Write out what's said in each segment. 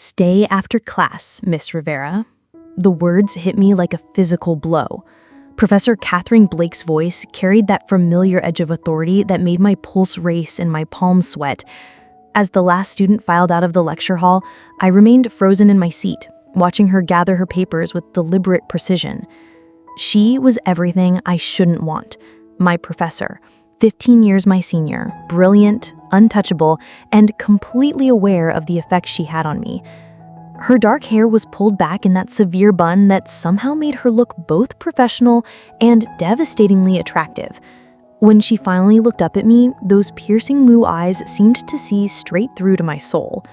Stay after class, Miss Rivera. The words hit me like a physical blow. Professor Catherine Blake's voice carried that familiar edge of authority that made my pulse race and my palms sweat. As the last student filed out of the lecture hall, I remained frozen in my seat, watching her gather her papers with deliberate precision. She was everything I shouldn't want. My professor, 15 years my senior, brilliant, untouchable, and completely aware of the effect she had on me. Her dark hair was pulled back in that severe bun that somehow made her look both professional and devastatingly attractive. When she finally looked up at me, those piercing blue eyes seemed to see straight through to my soul.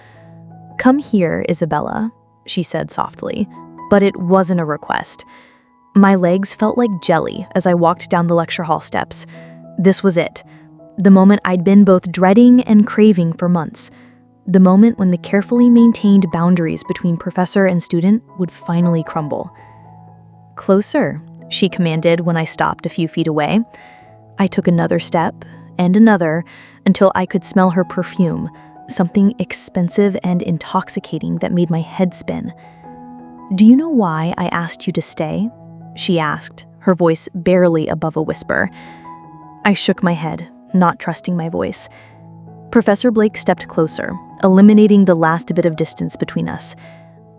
"Come here, Isabella," she said softly, but it wasn't a request. My legs felt like jelly as I walked down the lecture hall steps. This was it. The moment I'd been both dreading and craving for months. The moment when the carefully maintained boundaries between professor and student would finally crumble. "Closer," she commanded when I stopped a few feet away. I took another step and another until I could smell her perfume, something expensive and intoxicating that made my head spin. "Do you know why I asked you to stay?" she asked, her voice barely above a whisper. I shook my head, not trusting my voice. Professor Blake stepped closer, eliminating the last bit of distance between us.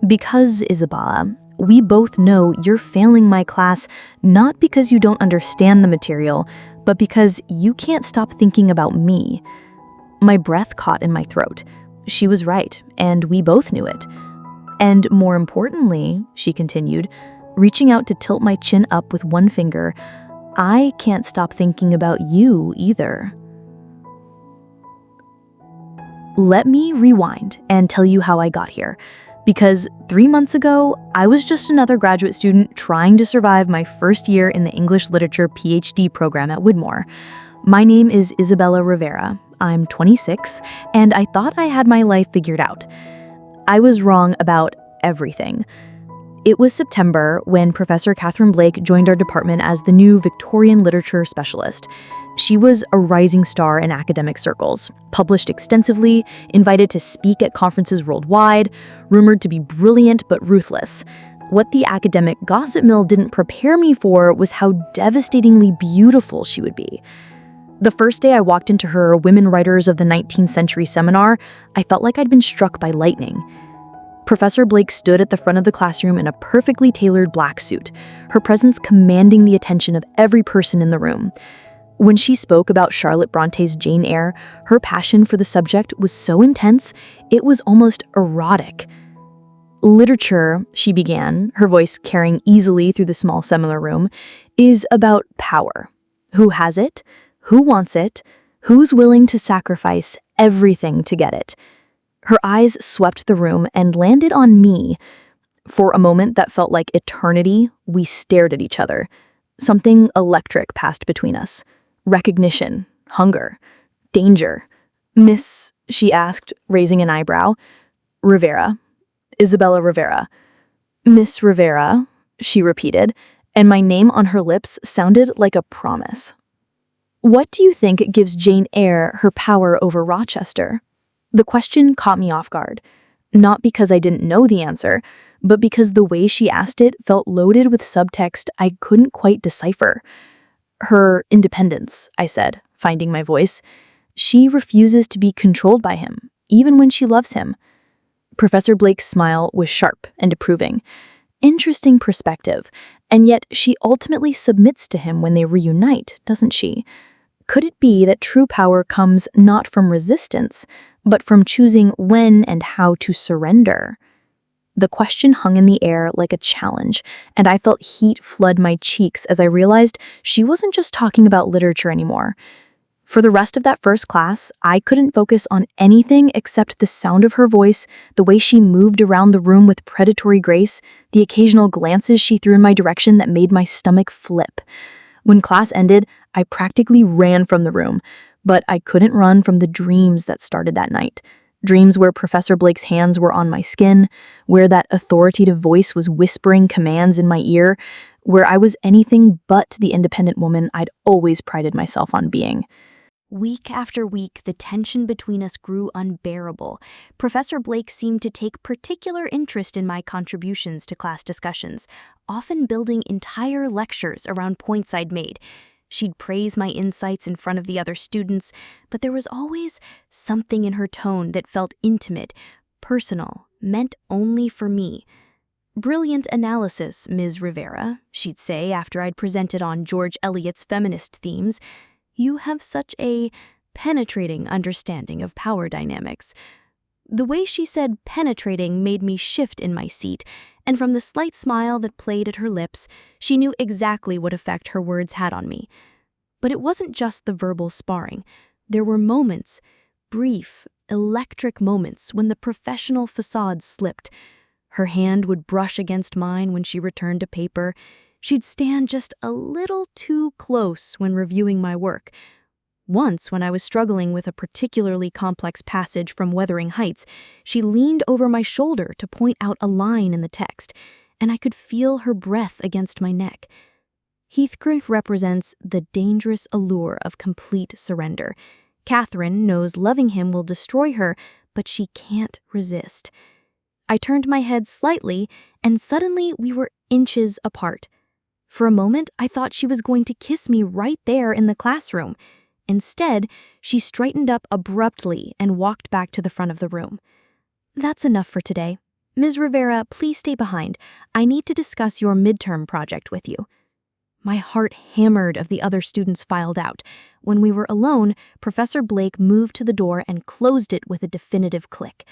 "Because, Isabella, we both know you're failing my class not because you don't understand the material, but because you can't stop thinking about me." My breath caught in my throat. She was right, and we both knew it. "And more importantly," she continued, reaching out to tilt my chin up with one finger, "I can't stop thinking about you either." Let me rewind and tell you how I got here. Because 3 months ago, I was just another graduate student trying to survive my first year in the English Literature PhD program at Widmore. My name is Isabella Rivera. I'm 26, and I thought I had my life figured out. I was wrong about everything. It was September when Professor Catherine Blake joined our department as the new Victorian literature specialist. She was a rising star in academic circles, published extensively, invited to speak at conferences worldwide, rumored to be brilliant but ruthless. What the academic gossip mill didn't prepare me for was how devastatingly beautiful she would be. The first day I walked into her Women Writers of the 19th Century seminar, I felt like I'd been struck by lightning. Professor Blake stood at the front of the classroom in a perfectly tailored black suit, her presence commanding the attention of every person in the room. When she spoke about Charlotte Bronte's Jane Eyre, her passion for the subject was so intense, it was almost erotic. "Literature," she began, her voice carrying easily through the small seminar room, "is about power. Who has it? Who wants it? Who's willing to sacrifice everything to get it?" Her eyes swept the room and landed on me. For a moment that felt like eternity, we stared at each other. Something electric passed between us. Recognition, hunger, danger. "Miss," she asked, raising an eyebrow. "Rivera. Isabella Rivera." "Miss Rivera," she repeated, and my name on her lips sounded like a promise. "What do you think gives Jane Eyre her power over Rochester?" The question caught me off guard, not because I didn't know the answer, but because the way she asked it felt loaded with subtext I couldn't quite decipher. "Her independence," I said, finding my voice. "She refuses to be controlled by him, even when she loves him." Professor Blake's smile was sharp and approving. Interesting perspective, and yet she ultimately submits to him when they reunite, doesn't she? Could it be that true power comes not from resistance, but from choosing when and how to surrender? The question hung in the air like a challenge, and I felt heat flood my cheeks as I realized she wasn't just talking about literature anymore. For the rest of that first class, I couldn't focus on anything except the sound of her voice, the way she moved around the room with predatory grace, the occasional glances she threw in my direction that made my stomach flip. When class ended, I practically ran from the room, but I couldn't run from the dreams that started that night. Dreams where Professor Blake's hands were on my skin, where that authoritative voice was whispering commands in my ear, where I was anything but the independent woman I'd always prided myself on being. Week after week, the tension between us grew unbearable. Professor Blake seemed to take particular interest in my contributions to class discussions, often building entire lectures around points I'd made. She'd praise my insights in front of the other students, but there was always something in her tone that felt intimate, personal, meant only for me. "Brilliant analysis, Ms. Rivera," she'd say after I'd presented on George Eliot's feminist themes. "You have such a penetrating understanding of power dynamics." The way she said penetrating made me shift in my seat, and from the slight smile that played at her lips, she knew exactly what effect her words had on me. But it wasn't just the verbal sparring. There were moments, brief, electric moments, when the professional facade slipped. Her hand would brush against mine when she returned a paper. She'd stand just a little too close when reviewing my work. Once, when I was struggling with a particularly complex passage from Wuthering Heights, she leaned over my shoulder to point out a line in the text, and I could feel her breath against my neck. Heathcliff represents the dangerous allure of complete surrender. Catherine knows loving him will destroy her, but she can't resist. I turned my head slightly, and suddenly we were inches apart. For a moment, I thought she was going to kiss me right there in the classroom. Instead, she straightened up abruptly and walked back to the front of the room. "That's enough for today. Ms. Rivera, please stay behind. I need to discuss your midterm project with you." My heart hammered as the other students filed out. When we were alone, Professor Blake moved to the door and closed it with a definitive click.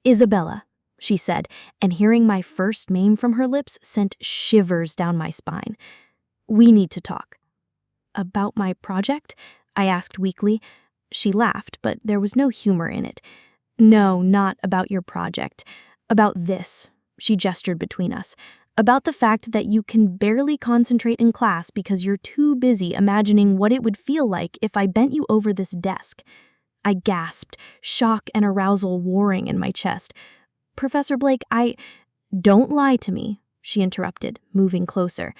"Isabella," she said, and hearing my first name from her lips sent shivers down my spine. "We need to talk." "About my project?" I asked weakly. She laughed, but there was no humor in it. "No, not about your project. About this." She gestured between us. "About the fact that you can barely concentrate in class because you're too busy imagining what it would feel like if I bent you over this desk." I gasped, shock and arousal warring in my chest. "Professor Blake, Don't lie to me," she interrupted, moving closer.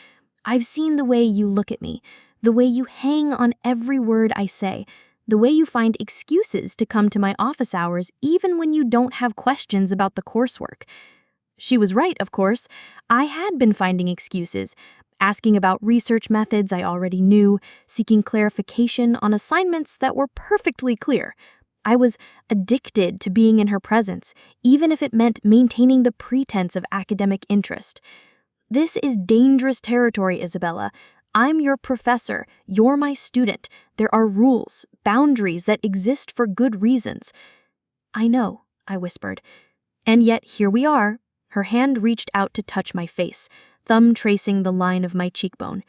"I've seen the way you look at me, the way you hang on every word I say, the way you find excuses to come to my office hours even when you don't have questions about the coursework." She was right, of course. I had been finding excuses, asking about research methods I already knew, seeking clarification on assignments that were perfectly clear. I was addicted to being in her presence, even if it meant maintaining the pretense of academic interest. "This is dangerous territory, Isabella. I'm your professor. You're my student. There are rules, boundaries that exist for good reasons." "I know," I whispered. "And yet here we are." Her hand reached out to touch my face, thumb tracing the line of my cheekbone.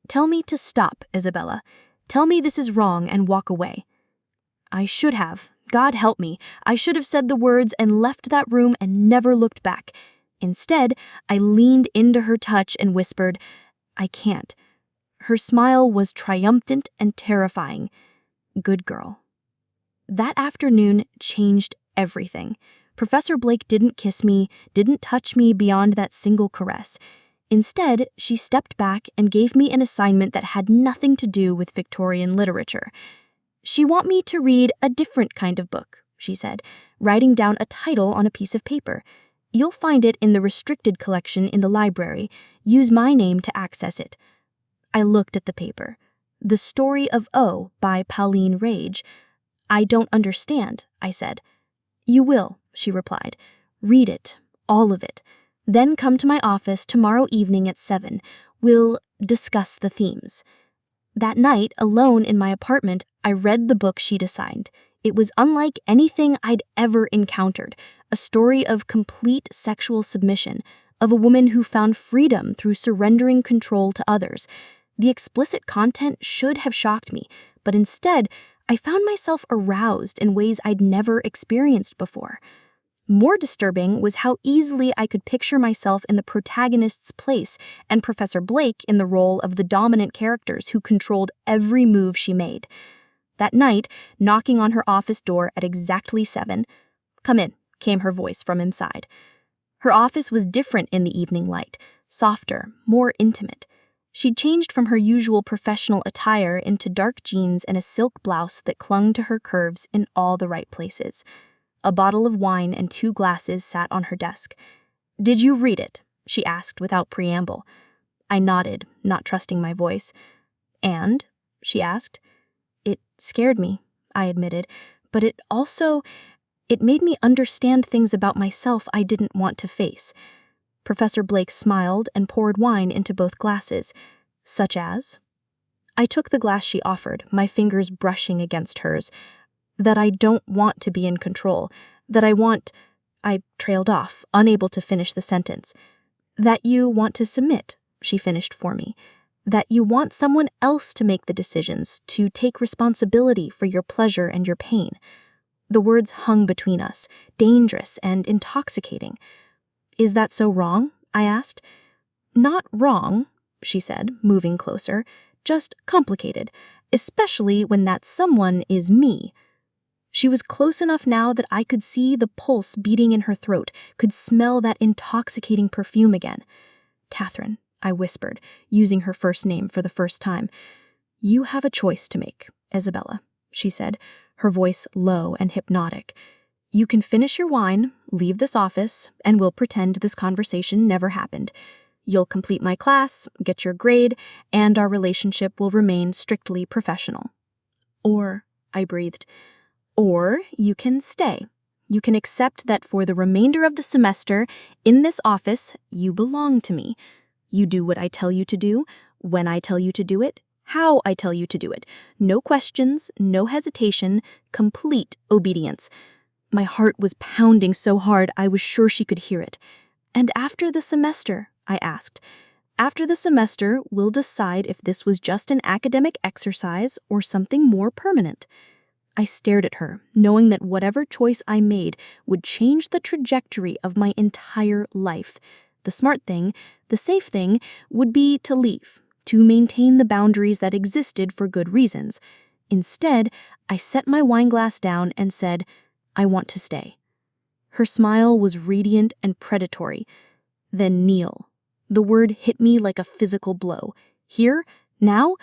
"Tell me to stop, Isabella. Tell me this is wrong and walk away." I should have. God help me. I should have said the words and left that room and never looked back. Instead, I leaned into her touch and whispered, "I can't." Her smile was triumphant and terrifying. Good girl. That afternoon changed everything. Professor Blake didn't kiss me, didn't touch me beyond that single caress. Instead, she stepped back and gave me an assignment that had nothing to do with Victorian literature. "She want me to read a different kind of book," she said, writing down a title on a piece of paper. "You'll find it in the restricted collection in the library. Use my name to access it." I looked at the paper. "The Story of O by Pauline Rage." "I don't understand," I said. "You will," she replied. "Read it, all of it. Then come to my office tomorrow evening at 7. We'll discuss the themes." That night, alone in my apartment, I read the book she'd assigned. It was unlike anything I'd ever encountered, a story of complete sexual submission, of a woman who found freedom through surrendering control to others. The explicit content should have shocked me, but instead, I found myself aroused in ways I'd never experienced before. More disturbing was how easily I could picture myself in the protagonist's place and Professor Blake in the role of the dominant characters who controlled every move she made. That night, knocking on her office door at exactly 7, "Come in," came her voice from inside. Her office was different in the evening light, softer, more intimate. She'd changed from her usual professional attire into dark jeans and a silk blouse that clung to her curves in all the right places. A bottle of wine and 2 glasses sat on her desk. "Did you read it?" she asked without preamble. I nodded, not trusting my voice. "And?" she asked. "It scared me," I admitted, "but it made me understand things about myself I didn't want to face." Professor Blake smiled and poured wine into both glasses. "Such as?" I took the glass she offered, my fingers brushing against hers. "That I don't want to be in control. That I trailed off, unable to finish the sentence. "That you want to submit," she finished for me. "That you want someone else to make the decisions, to take responsibility for your pleasure and your pain." The words hung between us, dangerous and intoxicating. "Is that so wrong?" I asked. "Not wrong," she said, moving closer, "just complicated, especially when that someone is me." She was close enough now that I could see the pulse beating in her throat, could smell that intoxicating perfume again. "Catherine," I whispered, using her first name for the first time. "You have a choice to make, Isabella," she said, her voice low and hypnotic. "You can finish your wine, leave this office, and we'll pretend this conversation never happened. You'll complete my class, get your grade, and our relationship will remain strictly professional. Or," I breathed, "or you can stay. You can accept that for the remainder of the semester, in this office, you belong to me. You do what I tell you to do, when I tell you to do it, how I tell you to do it. No questions, no hesitation, complete obedience." My heart was pounding so hard I was sure she could hear it. "And after the semester?" I asked. "After the semester, we'll decide if this was just an academic exercise or something more permanent." I stared at her, knowing that whatever choice I made would change the trajectory of my entire life. The smart thing, the safe thing, would be to leave, to maintain the boundaries that existed for good reasons. Instead, I set my wineglass down and said, "I want to stay." Her smile was radiant and predatory. "Then kneel." The word hit me like a physical blow. "Here? Now?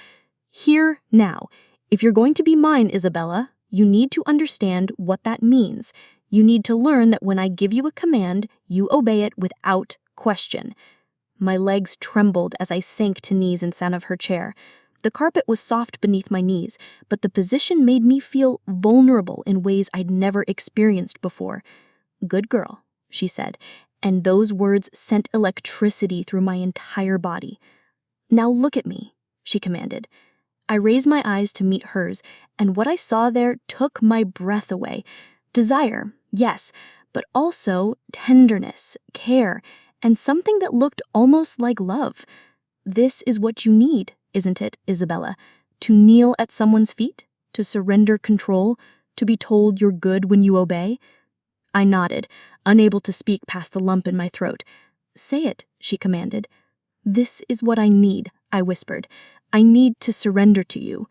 Here, now. If you're going to be mine, Isabella, you need to understand what that means. You need to learn that when I give you a command, you obey it without question." My legs trembled as I sank to knees in front of her chair. The carpet was soft beneath my knees, but the position made me feel vulnerable in ways I'd never experienced before. "Good girl," she said, and those words sent electricity through my entire body. "Now look at me," she commanded. I raised my eyes to meet hers, and what I saw there took my breath away. Desire, yes, but also tenderness, care, and something that looked almost like love. "This is what you need, isn't it, Isabella? To kneel at someone's feet? To surrender control? To be told you're good when you obey?" I nodded, unable to speak past the lump in my throat. "Say it," she commanded. "This is what I need," I whispered. "I need to surrender to you."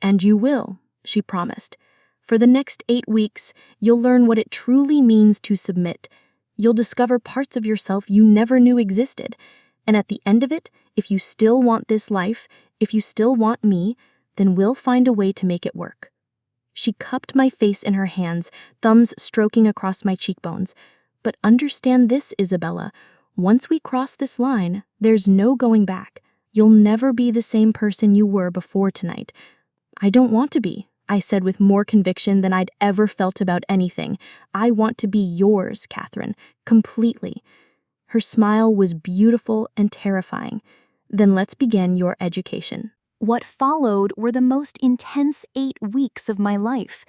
"And you will," she promised. "For the next 8 weeks, you'll learn what it truly means to submit. You'll discover parts of yourself you never knew existed. And at the end of it, if you still want this life, if you still want me, then we'll find a way to make it work." She cupped my face in her hands, thumbs stroking across my cheekbones. "But understand this, Isabella. Once we cross this line, there's no going back. You'll never be the same person you were before tonight." "I don't want to be," I said with more conviction than I'd ever felt about anything. "I want to be yours, Catherine, completely." Her smile was beautiful and terrifying. "Then let's begin your education." What followed were the most intense 8 weeks of my life.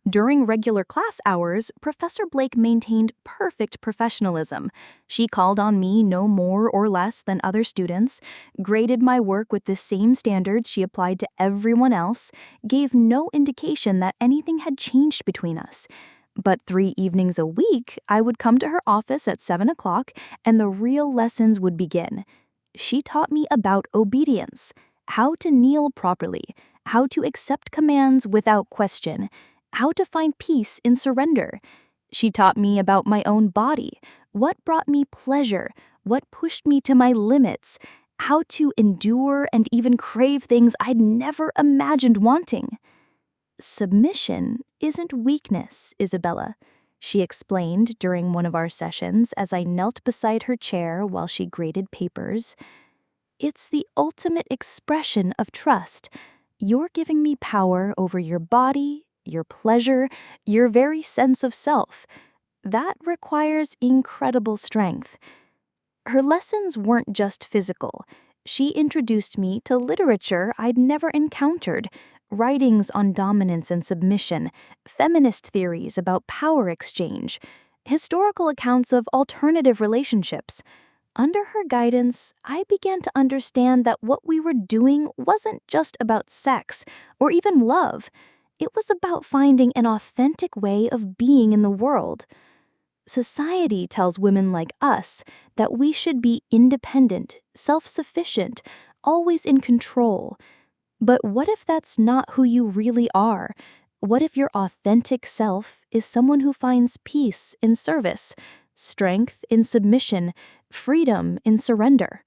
During regular class hours, Professor Blake maintained perfect professionalism. She called on me no more or less than other students, graded my work with the same standards she applied to everyone else, gave no indication that anything had changed between us. But 3 evenings a week, I would come to her office at 7 o'clock and the real lessons would begin. She taught me about obedience, how to kneel properly, how to accept commands without question, how to find peace in surrender. She taught me about my own body, what brought me pleasure, what pushed me to my limits, how to endure and even crave things I'd never imagined wanting. Submission isn't weakness, Isabella, she explained during one of our sessions as I knelt beside her chair while she graded papers. It's the ultimate expression of trust. You're giving me power over your body, your pleasure, your very sense of self. That requires incredible strength. Her lessons weren't just physical. She introduced me to literature I'd never encountered, writings on dominance and submission, feminist theories about power exchange, historical accounts of alternative relationships. Under her guidance, I began to understand that what we were doing wasn't just about sex or even love. It was about finding an authentic way of being in the world. Society tells women like us that we should be independent, self-sufficient, always in control. But what if that's not who you really are? What if your authentic self is someone who finds peace in service, strength in submission, freedom in surrender?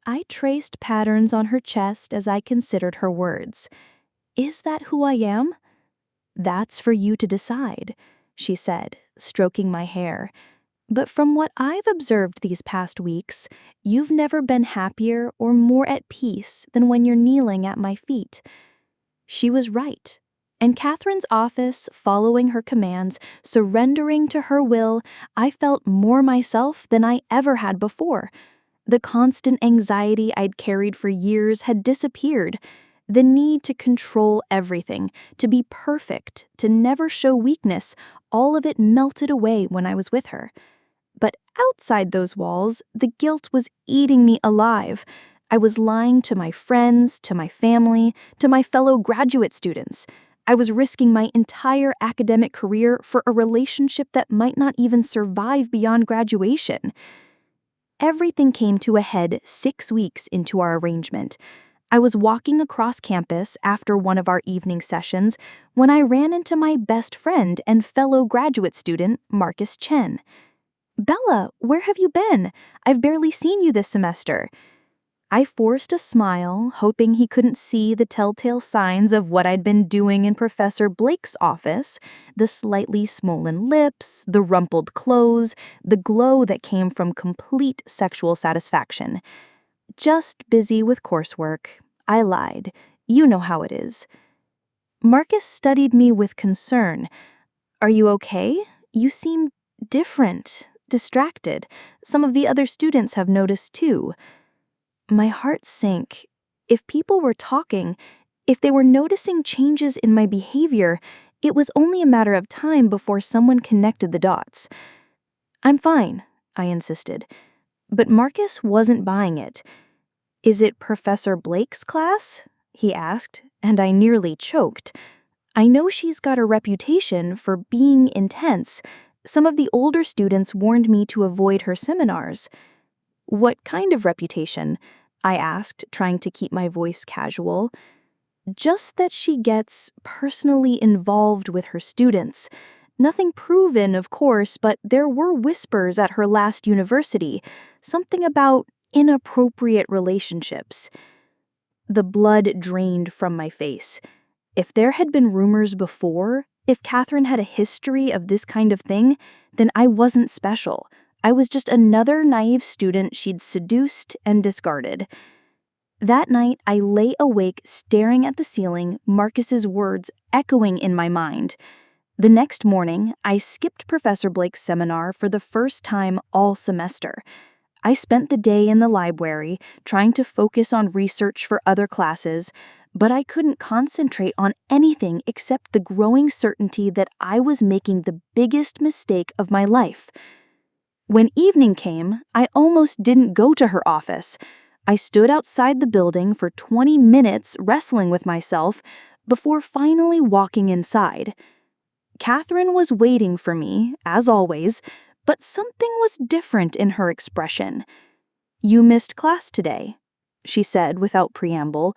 I traced patterns on her chest as I considered her words. Is that who I am? That's for you to decide, she said, stroking my hair. But from what I've observed these past weeks, you've never been happier or more at peace than when you're kneeling at my feet. She was right. In Catherine's office, following her commands, surrendering to her will, I felt more myself than I ever had before. The constant anxiety I'd carried for years had disappeared. The need to control everything, to be perfect, to never show weakness, all of it melted away when I was with her. But outside those walls, the guilt was eating me alive. I was lying to my friends, to my family, to my fellow graduate students. I was risking my entire academic career for a relationship that might not even survive beyond graduation. Everything came to a head 6 weeks into our arrangement. I was walking across campus after one of our evening sessions when I ran into my best friend and fellow graduate student, Marcus Chen. "Bella, where have you been? I've barely seen you this semester." I forced a smile, hoping he couldn't see the telltale signs of what I'd been doing in Professor Blake's office, the slightly swollen lips, the rumpled clothes, the glow that came from complete sexual satisfaction. "Just busy with coursework." I lied. "You know how it is." Marcus studied me with concern. "Are you okay? You seem different, distracted. Some of the other students have noticed too." My heart sank. If people were talking, if they were noticing changes in my behavior, it was only a matter of time before someone connected the dots. "I'm fine," I insisted. But Marcus wasn't buying it. "Is it Professor Blake's class?" he asked, and I nearly choked. I know she's got a reputation for being intense. Some of the older students warned me to avoid her seminars. "What kind of reputation?" I asked, trying to keep my voice casual. "Just that she gets personally involved with her students. Nothing proven, of course, but there were whispers at her last university, something about inappropriate relationships." The blood drained from my face. If there had been rumors before, if Catherine had a history of this kind of thing, then I wasn't special. I was just another naive student she'd seduced and discarded. That night, I lay awake staring at the ceiling, Marcus's words echoing in my mind. The next morning, I skipped Professor Blake's seminar for the first time all semester. I spent the day in the library, trying to focus on research for other classes, but I couldn't concentrate on anything except the growing certainty that I was making the biggest mistake of my life. When evening came, I almost didn't go to her office. I stood outside the building for 20 minutes wrestling with myself before finally walking inside. Catherine was waiting for me, as always, but something was different in her expression. "You missed class today," she said without preamble.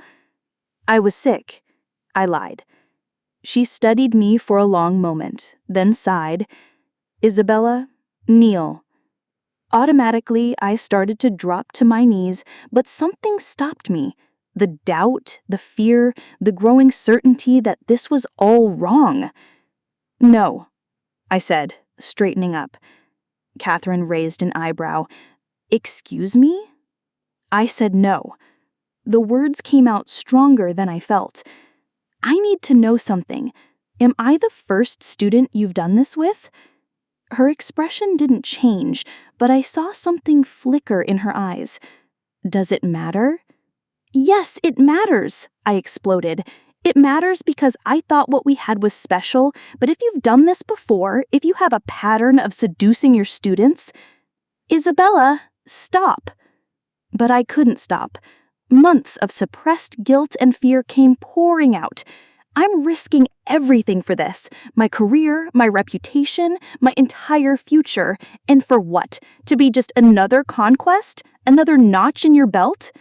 "I was sick," I lied. She studied me for a long moment, then sighed. "Isabella, kneel." Automatically, I started to drop to my knees, but something stopped me. The doubt, the fear, the growing certainty that this was all wrong. "No," I said, straightening up. Catherine raised an eyebrow. "Excuse me?" I said no. The words came out stronger than I felt. "I need to know something. Am I the first student you've done this with?" Her expression didn't change, but I saw something flicker in her eyes. "Does it matter?" "Yes, it matters," I exploded. "It matters because I thought what we had was special, but if you've done this before, if you have a pattern of seducing your students—" "Isabella, stop." But I couldn't stop. Months of suppressed guilt and fear came pouring out. I'm risking everything for this. My career, my reputation, my entire future. And for what? To be just another conquest? Another notch in your belt?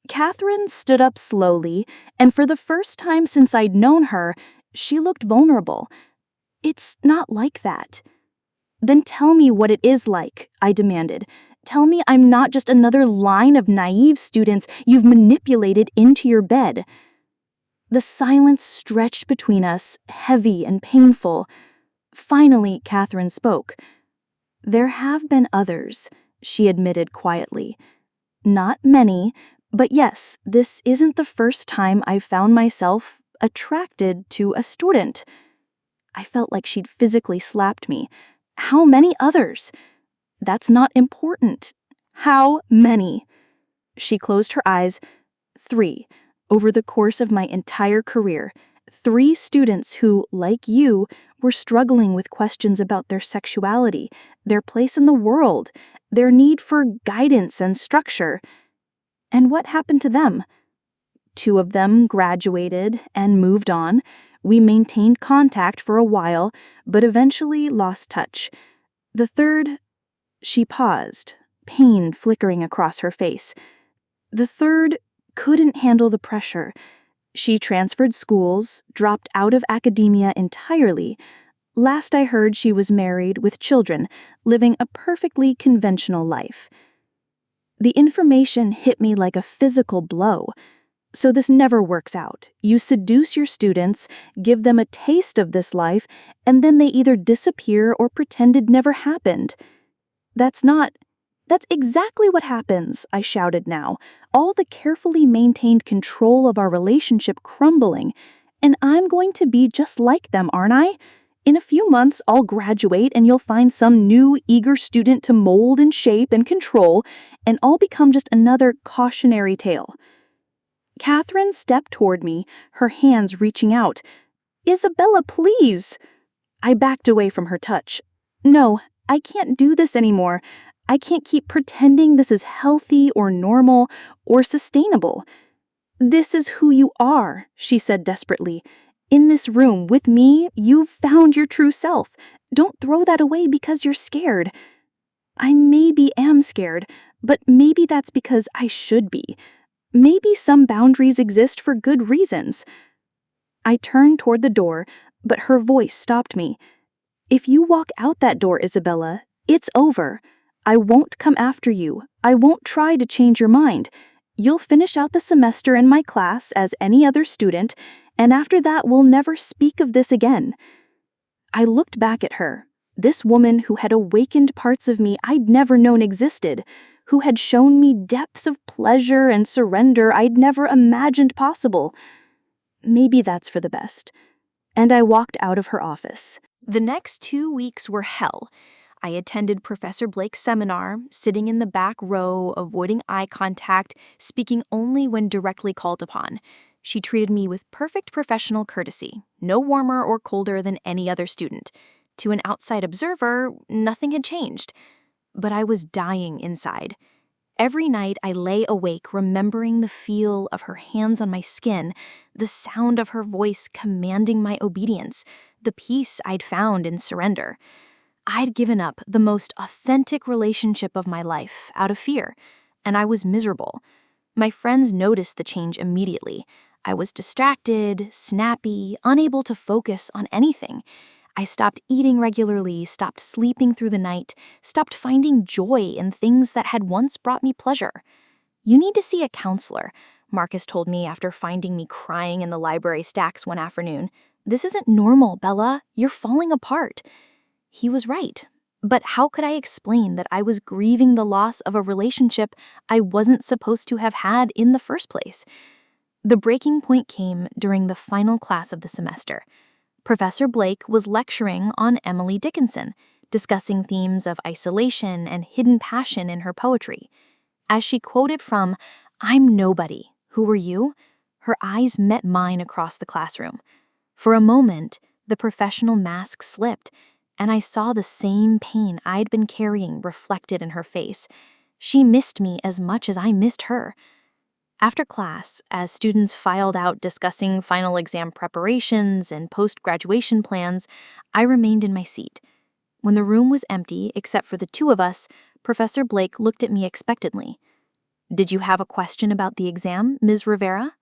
Catherine stood up slowly, and for the first time since I'd known her, she looked vulnerable. "It's not like that." "Then tell me what it is like," I demanded. "Tell me I'm not just another line of naive students you've manipulated into your bed." The silence stretched between us, heavy and painful. Finally, Catherine spoke. "There have been others," she admitted quietly. "Not many, but yes, this isn't the first time I've found myself attracted to a student." I felt like she'd physically slapped me. "How many others?" "That's not important. How many?" She closed her eyes. 3, over the course of my entire career. 3 students who, like you, were struggling with questions about their sexuality, their place in the world, their need for guidance and structure. And what happened to them? 2 of them graduated and moved on. We maintained contact for a while, but eventually lost touch. The third... She paused, pain flickering across her face. The third couldn't handle the pressure. She transferred schools, dropped out of academia entirely. Last I heard, she was married with children, living a perfectly conventional life. The information hit me like a physical blow. So this never works out. You seduce your students, give them a taste of this life, and then they either disappear or pretend it never happened. That's exactly what happens, I shouted now, all the carefully maintained control of our relationship crumbling. And I'm going to be just like them, aren't I? In a few months, I'll graduate and you'll find some new, eager student to mold and shape and control, and I'll become just another cautionary tale. Catherine stepped toward me, her hands reaching out. "Isabella, please!" I backed away from her touch. "No, I can't do this anymore. I can't keep pretending this is healthy or normal or sustainable." "This is who you are," she said desperately. "In this room with me, you've found your true self. Don't throw that away because you're scared." "I maybe am scared, but maybe that's because I should be. Maybe some boundaries exist for good reasons." I turned toward the door, but her voice stopped me. "If you walk out that door, Isabella, it's over. I won't come after you. I won't try to change your mind. You'll finish out the semester in my class as any other student, and after that we'll never speak of this again." I looked back at her, this woman who had awakened parts of me I'd never known existed, who had shown me depths of pleasure and surrender I'd never imagined possible. Maybe that's for the best. And I walked out of her office. The next 2 weeks were hell. I attended Professor Blake's seminar, sitting in the back row, avoiding eye contact, speaking only when directly called upon. She treated me with perfect professional courtesy, no warmer or colder than any other student. To an outside observer, nothing had changed. But I was dying inside. Every night I lay awake remembering the feel of her hands on my skin, the sound of her voice commanding my obedience, the peace I'd found in surrender. I'd given up the most authentic relationship of my life out of fear, and I was miserable. My friends noticed the change immediately. I was distracted, snappy, unable to focus on anything. I stopped eating regularly, stopped sleeping through the night, stopped finding joy in things that had once brought me pleasure. You need to see a counselor, Marcus told me after finding me crying in the library stacks one afternoon. This isn't normal, Bella. You're falling apart. He was right. But how could I explain that I was grieving the loss of a relationship I wasn't supposed to have had in the first place? The breaking point came during the final class of the semester. Professor Blake was lecturing on Emily Dickinson, discussing themes of isolation and hidden passion in her poetry. As she quoted from "I'm nobody, who are you?" her eyes met mine across the classroom. For a moment, the professional mask slipped, and I saw the same pain I'd been carrying reflected in her face. She missed me as much as I missed her. After class, as students filed out discussing final exam preparations and post-graduation plans, I remained in my seat. When the room was empty except for the two of us, Professor Blake looked at me expectantly. "Did you have a question about the exam, Ms. Rivera?"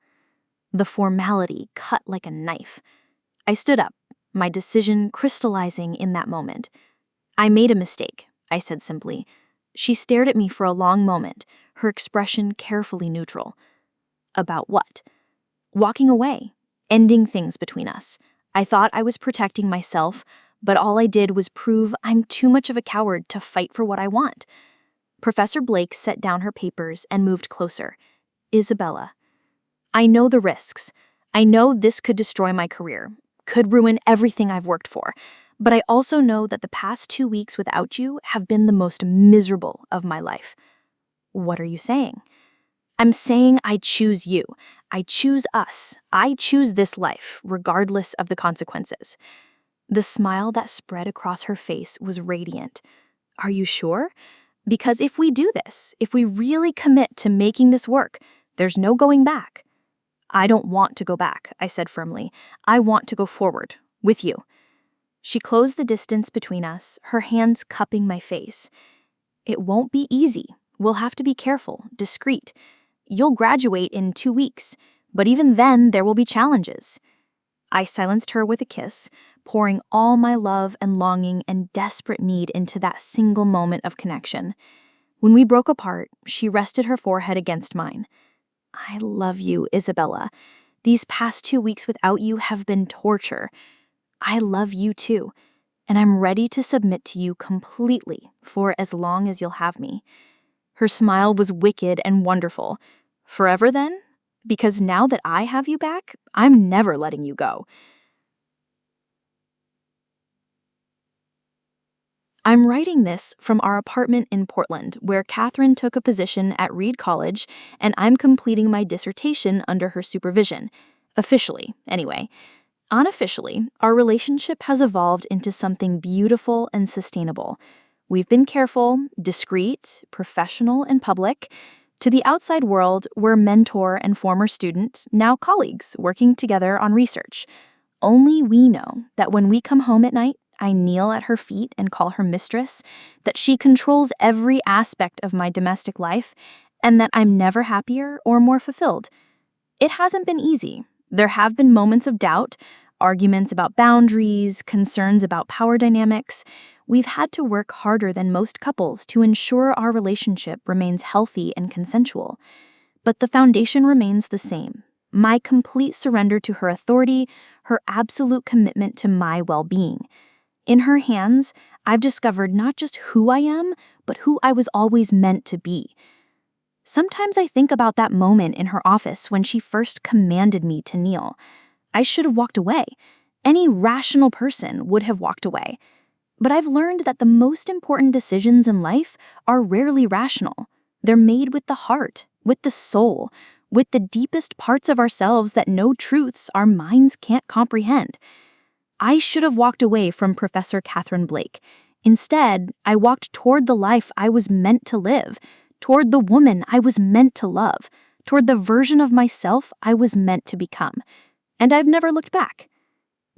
The formality cut like a knife. I stood up, my decision crystallizing in that moment. "I made a mistake," I said simply. She stared at me for a long moment, her expression carefully neutral. "About what?" "Walking away, ending things between us. I thought I was protecting myself, but all I did was prove I'm too much of a coward to fight for what I want." Professor Blake set down her papers and moved closer. "Isabella, I know the risks. I know this could destroy my career, could ruin everything I've worked for, but I also know that the past 2 weeks without you have been the most miserable of my life." "What are you saying?" "I'm saying I choose you. I choose us. I choose this life, regardless of the consequences." The smile that spread across her face was radiant. "Are you sure? Because if we do this, if we really commit to making this work, there's no going back." "I don't want to go back," I said firmly. "I want to go forward, with you." She closed the distance between us, her hands cupping my face. "It won't be easy. We'll have to be careful, discreet. You'll graduate in 2 weeks, but even then there will be challenges." I silenced her with a kiss, pouring all my love and longing and desperate need into that single moment of connection. When we broke apart, she rested her forehead against mine. "I love you, Isabella. These past 2 weeks without you have been torture. I love you too, and I'm ready to submit to you completely for as long as you'll have me." Her smile was wicked and wonderful. "Forever then? Because now that I have you back, I'm never letting you go." I'm writing this from our apartment in Portland, where Catherine took a position at Reed College, and I'm completing my dissertation under her supervision. Officially, anyway. Unofficially, our relationship has evolved into something beautiful and sustainable. We've been careful, discreet, professional, and public. To the outside world, we're mentor and former student, now colleagues, working together on research. Only we know that when we come home at night, I kneel at her feet and call her mistress, that she controls every aspect of my domestic life, and that I'm never happier or more fulfilled. It hasn't been easy. There have been moments of doubt, arguments about boundaries, concerns about power dynamics. We've had to work harder than most couples to ensure our relationship remains healthy and consensual. But the foundation remains the same. My complete surrender to her authority, her absolute commitment to my well-being. In her hands, I've discovered not just who I am, but who I was always meant to be. Sometimes I think about that moment in her office when she first commanded me to kneel. I should have walked away. Any rational person would have walked away. But I've learned that the most important decisions in life are rarely rational. They're made with the heart, with the soul, with the deepest parts of ourselves that no truths our minds can't comprehend. I should have walked away from Professor Catherine Blake. Instead, I walked toward the life I was meant to live, toward the woman I was meant to love, toward the version of myself I was meant to become. And I've never looked back.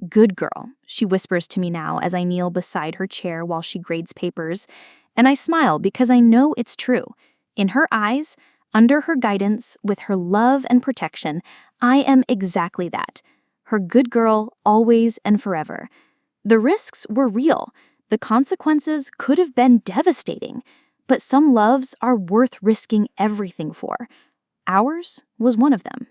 "Good girl," she whispers to me now as I kneel beside her chair while she grades papers, and I smile because I know it's true. In her eyes, under her guidance, with her love and protection, I am exactly that. Her good girl, always and forever. The risks were real. The consequences could have been devastating. But some loves are worth risking everything for. Ours was one of them.